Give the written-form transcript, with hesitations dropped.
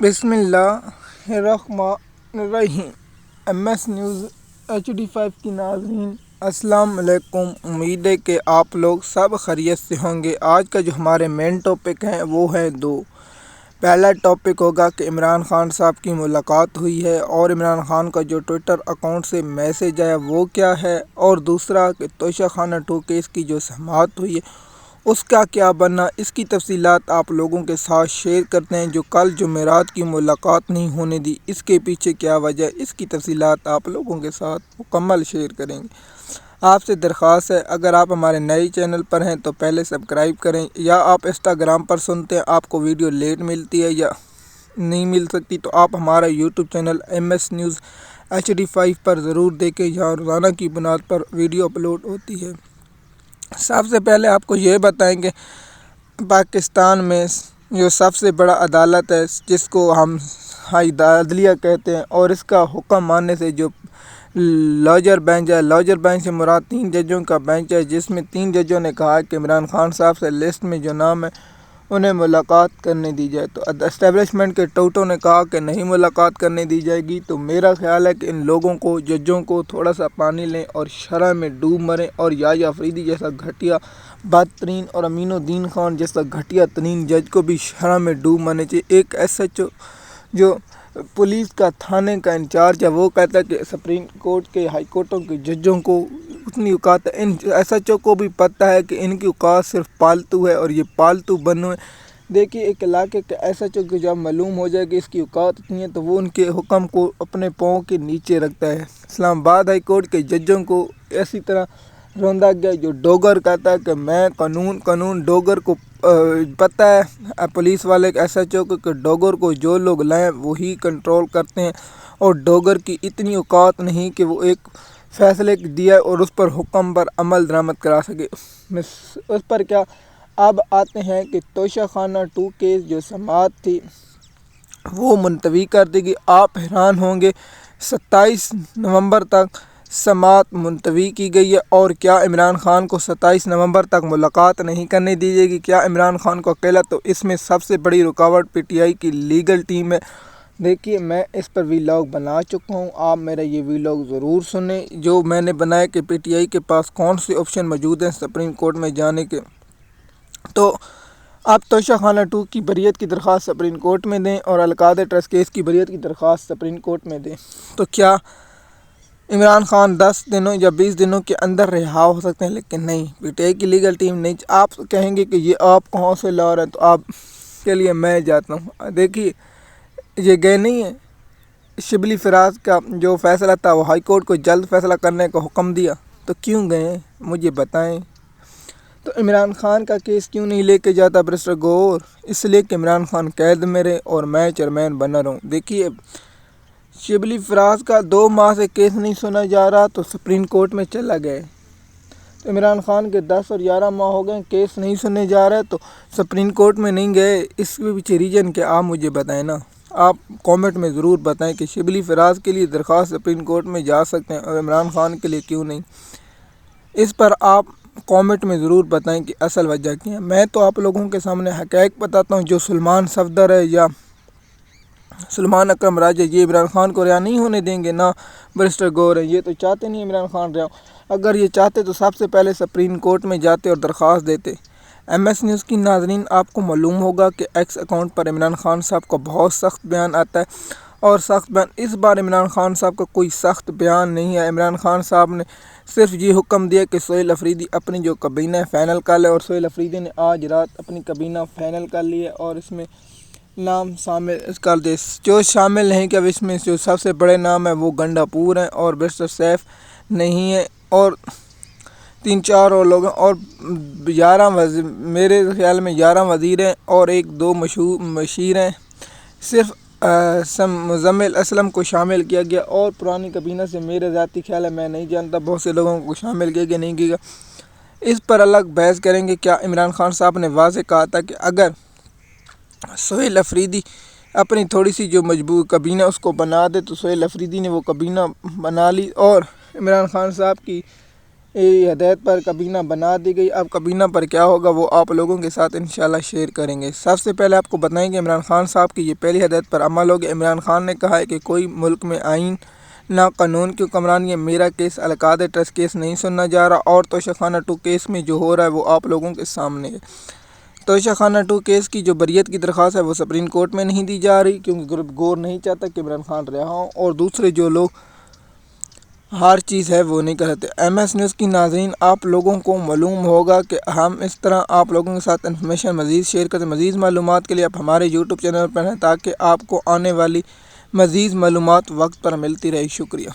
بسم اللہ الرحمن الرحیم۔ MS نیوز HD5 کی ناظرین السلام علیکم۔ امید ہے کہ آپ لوگ سب خیریت سے ہوں گے۔ آج کا جو ہمارے مین ٹاپک ہیں وہ ہے دو۔ پہلا ٹاپک ہوگا کہ عمران خان صاحب کی ملاقات ہوئی ہے اور عمران خان کا جو ٹویٹر اکاؤنٹ سے میسیج آیا وہ کیا ہے، اور دوسرا کہ توشہ خانہ 2 کیس کی جو سماعت ہوئی ہے اس کا کیا بننا، اس کی تفصیلات آپ لوگوں کے ساتھ شیئر کرتے ہیں۔ جو کل جمعرات کی ملاقات نہیں ہونے دی، اس کے پیچھے کیا وجہ، اس کی تفصیلات آپ لوگوں کے ساتھ مکمل شیئر کریں گے۔ آپ سے درخواست ہے، اگر آپ ہمارے نئے چینل پر ہیں تو پہلے سبسکرائب کریں، یا آپ انسٹاگرام پر سنتے ہیں، آپ کو ویڈیو لیٹ ملتی ہے یا نہیں مل سکتی تو آپ ہمارا YouTube channel MS news HD5 پر ضرور دیکھیں، یہاں روزانہ کی بنیاد پر ویڈیو اپلوڈ ہوتی ہے۔ سب سے پہلے آپ کو یہ بتائیں کہ پاکستان میں جو سب سے بڑا عدالت ہے، جس کو ہم ہائی عدلیہ کہتے ہیں، اور اس کا حکم ماننے سے جو لاجر بینچ ہے، لاجر بینچ سے مراد 3 ججوں کا بینچ ہے، جس میں 3 ججوں نے کہا کہ عمران خان صاحب سے لسٹ میں جو نام ہے انہیں ملاقات کرنے دی جائے، تو اسٹیبلشمنٹ کے ٹوٹوں نے کہا کہ نہیں ملاقات کرنے دی جائے گی۔ تو میرا خیال ہے کہ ان لوگوں کو، ججوں کو تھوڑا سا پانی لیں اور شرح میں ڈوب مریں، اور یحییٰ افریدی جیسا گھٹیا بدترین اور امین الدین خان جیسا گھٹیا ترین جج کو بھی شرح میں ڈوب مرنے چاہیے۔ ایک SHO جو پولیس کا تھانے کا انچارج ہے وہ کہتا ہے کہ سپریم کورٹ کے، ہائی کورٹوں کے ججوں کو اتنی اوقات ہے، ان SHO کو بھی پتہ ہے کہ ان کی اوقات صرف پالتو ہے اور یہ پالتو بنو ہے۔ دیکھیے، ایک علاقے کے SHO کو جب معلوم ہو جائے کہ اس کی اوقات اتنی ہے تو وہ ان کے حکم کو اپنے پاؤں کے نیچے رکھتا ہے۔ اسلام آباد ہائی کورٹ کے ججوں کو اسی طرح روندا گیا، جو ڈوگر کہتا ہے کہ میں قانون ڈوگر کو پتہ ہے، پولیس والے SHO کو، کہ ڈوگر کو جو لوگ لائیں وہی کنٹرول کرتے ہیں، اور ڈوگر کی اتنی اوقات نہیں کہ وہ ایک فیصلے دیا اور اس پر حکم پر عمل درآمد کرا سکے۔ اس پر کیا، اب آتے ہیں کہ توشہ خانہ 2 کیس جو سماعت تھی وہ ملتوی کر دی گئی۔ آپ حیران ہوں گے، 27 نومبر تک سماعت ملتوی کی گئی ہے، اور کیا عمران خان کو 27 نومبر تک ملاقات نہیں کرنے دی جائے گی؟ کیا عمران خان کو اکیلا؟ تو اس میں سب سے بڑی رکاوٹ PTI کی لیگل ٹیم ہے۔ دیکھیے، میں اس پر ویلاگ بنا چکا ہوں، آپ میرا یہ ویلاگ ضرور سنیں جو میں نے بنایا کہ PTI کے پاس کون سے آپشن موجود ہیں سپریم کورٹ میں جانے کے۔ تو آپ توشہ خانہ 2 کی بریت کی درخواست سپریم کورٹ میں دیں، اور القادر ٹرسٹ کیس کی بریت کی درخواست سپریم کورٹ میں دیں، تو کیا عمران خان 10 دنوں یا 20 دنوں کے اندر رہا ہو سکتے ہیں؟ لیکن نہیں، PTI کی لیگل ٹیم نہیں۔ آپ کہیں گے کہ یہ آپ کہاں سے لا رہے ہیں، تو آپ کے لیے میں جاتا ہوں۔ دیکھیے، یہ گئے نہیں ہیں، شبلی فراز کا جو فیصلہ تھا وہ ہائی کورٹ کو جلد فیصلہ کرنے کا حکم دیا، تو کیوں گئے ہیں مجھے بتائیں۔ تو عمران خان کا کیس کیوں نہیں لے کے جاتا بیرسٹر گور؟ اس لیے کہ عمران خان قید میں رہے اور میں چیئرمین بنا رہوں۔ دیکھیے، شبلی فراز کا 2 ماہ سے کیس نہیں سنا جا رہا تو سپریم کورٹ میں چلا گئے، تو عمران خان کے 10 اور 11 ماہ ہو گئے کیس نہیں سنے جا رہے تو سپریم کورٹ میں نہیں گئے۔ اس کے پیچھے ریجن کیا، آپ مجھے بتائیں نا۔ آپ کامنٹ میں ضرور بتائیں کہ شبلی فراز کے لیے درخواست سپریم کورٹ میں جا سکتے ہیں اور عمران خان کے لیے کیوں نہیں۔ اس پر آپ کامنٹ میں ضرور بتائیں کہ اصل وجہ کیا ہے۔ میں تو آپ لوگوں کے سامنے حقائق بتاتا ہوں۔ جو سلمان صفدر ہے یا سلمان اکرم راجہ، یہ عمران خان کو رہا نہیں ہونے دیں گے، نہ بیرسٹر گور ہیں، یہ تو چاہتے نہیں عمران خان رہا ہو۔ اگر یہ چاہتے تو سب سے پہلے سپریم کورٹ میں جاتے اور درخواست دیتے۔ MS نیوز کی ناظرین، آپ کو معلوم ہوگا کہ ایکس اکاؤنٹ پر عمران خان صاحب کا بہت سخت بیان آتا ہے، اور سخت بیان اس بار عمران خان صاحب کا کوئی سخت بیان نہیں ہے۔ عمران خان صاحب نے صرف یہ حکم دیا کہ سہیل افریدی اپنی جو کابینہ فائنل کر لے، اور سہیل افریدی نے آج رات اپنی کابینہ فائنل کر لی ہے، اور اس میں نام شامل کر دے۔ جو شامل نہیں کہ اس میں جو سب سے بڑے نام ہیں وہ گنڈا پور ہیں، اور بیرسٹر سیف نہیں ہے، اور 3-4 اور لوگ ہیں، اور 11 میرے خیال میں 11 وزیر ہیں، اور 1-2 مشیر ہیں۔ صرف مزمل اسلم کو شامل کیا گیا، اور پرانی کابینہ سے میرے ذاتی خیال ہے، میں نہیں جانتا بہت سے لوگوں کو شامل کیا گیا نہیں کیا گیا، اس پر الگ بحث کریں گے۔ کیا عمران خان صاحب نے واضح کہا تھا کہ اگر سہیل افریدی اپنی تھوڑی سی جو مجبور کابینہ اس کو بنا دے، تو سہیل افریدی نے وہ کابینہ بنا لی، اور عمران خان صاحب کی ہدایت پر کابینہ بنا دی گئی۔ اب کابینہ پر کیا ہوگا وہ آپ لوگوں کے ساتھ انشاءاللہ شیئر کریں گے۔ سب سے پہلے آپ کو بتائیں کہ عمران خان صاحب کی یہ پہلی ہدایت پر عمل ہوگا۔ عمران خان نے کہا ہے کہ کوئی ملک میں آئین نہ قانون کی حکمرانی ہے۔ میرا کیس القادہ ٹرسٹ کیس نہیں سننا جا رہا، اور توشہ خانہ 2 کیس میں جو ہو رہا ہے وہ آپ لوگوں کے سامنے ہے۔ توشہ خانہ 2 کیس کی جو بریت کی درخواست ہے وہ سپریم کورٹ میں نہیں دی جا رہی، کیونکہ گروپ گور نہیں چاہتا کہ عمران خان رہا ہوں، اور دوسرے جو لوگ ہر چیز ہے وہ نہیں کرتے۔ ایم ایس نیوز کی ناظرین، آپ لوگوں کو معلوم ہوگا کہ ہم اس طرح آپ لوگوں کے ساتھ انفارمیشن مزید شیئر کرتے ہیں۔ مزید معلومات کے لیے آپ ہمارے یوٹیوب چینل پر ہیں، تاکہ آپ کو آنے والی مزید معلومات وقت پر ملتی رہے۔ شکریہ۔